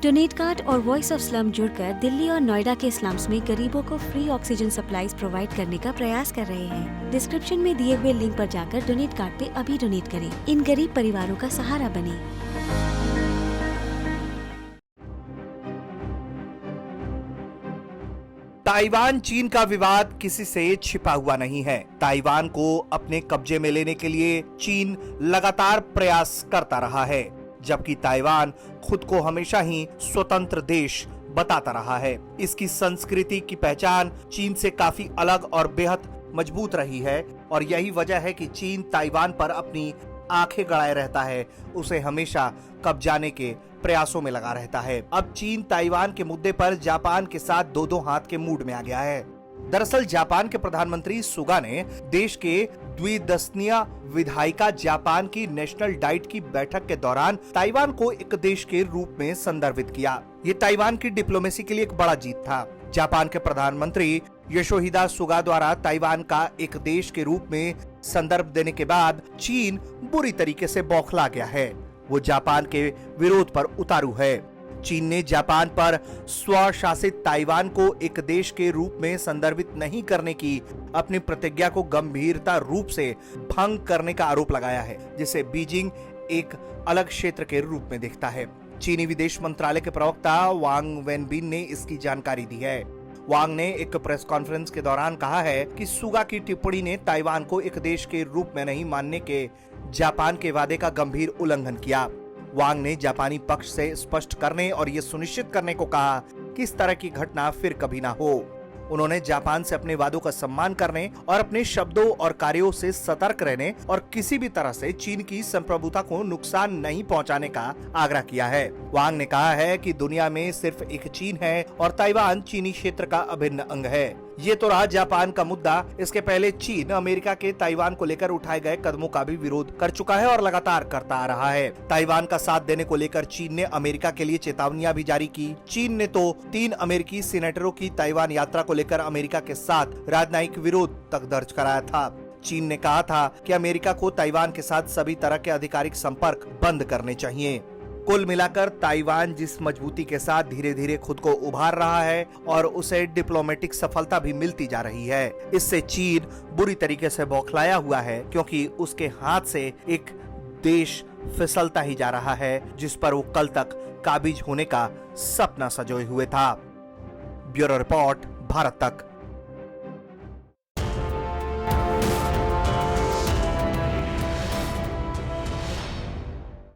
Donate card और voice of slum जुड़कर दिल्ली और नोएडा के स्लम्स में गरीबों को फ्री ऑक्सीजन सप्लाईज प्रोवाइड करने का प्रयास कर रहे हैं। डिस्क्रिप्शन में दिए हुए लिंक पर जाकर डोनेट कार्ड पे अभी डोनेट करें। इन गरीब परिवारों का सहारा बने। ताइवान चीन का विवाद किसी से छिपा हुआ नहीं है। ताइवान को अपने कब्जे में लेने के लिए चीन लगातार प्रयास करता रहा है, जबकि ताइवान खुद को हमेशा ही स्वतंत्र देश बताता रहा है। इसकी संस्कृति की पहचान चीन से काफी अलग और बेहद मजबूत रही है और यही वजह है कि चीन ताइवान पर अपनी आंखें गड़ाए रहता है, उसे हमेशा कब्जाने के प्रयासों में लगा रहता है। अब चीन ताइवान के मुद्दे पर जापान के साथ दो हाथ के मूड में आ गया है। दरअसल जापान के प्रधानमंत्री सुगा ने देश के द्विदशनीय विधायिका जापान की नेशनल डाइट की बैठक के दौरान ताइवान को एक देश के रूप में संदर्भित किया। ये ताइवान की डिप्लोमेसी के लिए एक बड़ा जीत था। जापान के प्रधानमंत्री योशिहिदा सुगा द्वारा ताइवान का एक देश के रूप में संदर्भ देने के बाद चीन बुरी तरीके से बौखला गया है। वो जापान के विरोध पर उतारू है। चीन ने जापान पर स्वशासित ताइवान को एक देश के रूप में संदर्भित नहीं करने की अपनी प्रतिज्ञा को गंभीरता रूप से भंग करने का आरोप लगाया है, जिसे बीजिंग एक अलग क्षेत्र के रूप में देखता है। चीनी विदेश मंत्रालय के प्रवक्ता वांग वेनबिन ने इसकी जानकारी दी है। वांग ने एक प्रेस कॉन्फ्रेंस के दौरान कहा है कि सुगा की टिप्पणी ने ताइवान को एक देश के रूप में नहीं मानने के जापान के वादे का गंभीर उल्लंघन किया। वांग ने जापानी पक्ष से स्पष्ट करने और ये सुनिश्चित करने को कहा कि इस तरह की घटना फिर कभी ना हो। उन्होंने जापान से अपने वादों का सम्मान करने और अपने शब्दों और कार्यों से सतर्क रहने और किसी भी तरह से चीन की संप्रभुता को नुकसान नहीं पहुंचाने का आग्रह किया है। वांग ने कहा है कि दुनिया में सिर्फ एक चीन है और ताइवान चीनी क्षेत्र का अभिन्न अंग है। ये तो रहा जापान का मुद्दा। इसके पहले चीन अमेरिका के ताइवान को लेकर उठाए गए कदमों का भी विरोध कर चुका है और लगातार करता आ रहा है। ताइवान का साथ देने को लेकर चीन ने अमेरिका के लिए चेतावनियां भी जारी की। चीन ने तो 3 अमेरिकी सीनेटरों की ताइवान यात्रा को लेकर अमेरिका के साथ राजनयिक विरोध तक दर्ज कराया था। चीन ने कहा था कि अमेरिका को ताइवान के साथ सभी तरह के आधिकारिक संपर्क बंद करने चाहिए। कुल मिलाकर ताइवान जिस मजबूती के साथ धीरे धीरे खुद को उभार रहा है और उसे डिप्लोमेटिक सफलता भी मिलती जा रही है, इससे चीन बुरी तरीके से बौखलाया हुआ है, क्योंकि उसके हाथ से एक देश फिसलता ही जा रहा है जिस पर वो कल तक काबिज होने का सपना सजोए हुए था। ब्यूरो रिपोर्ट, भारत तक।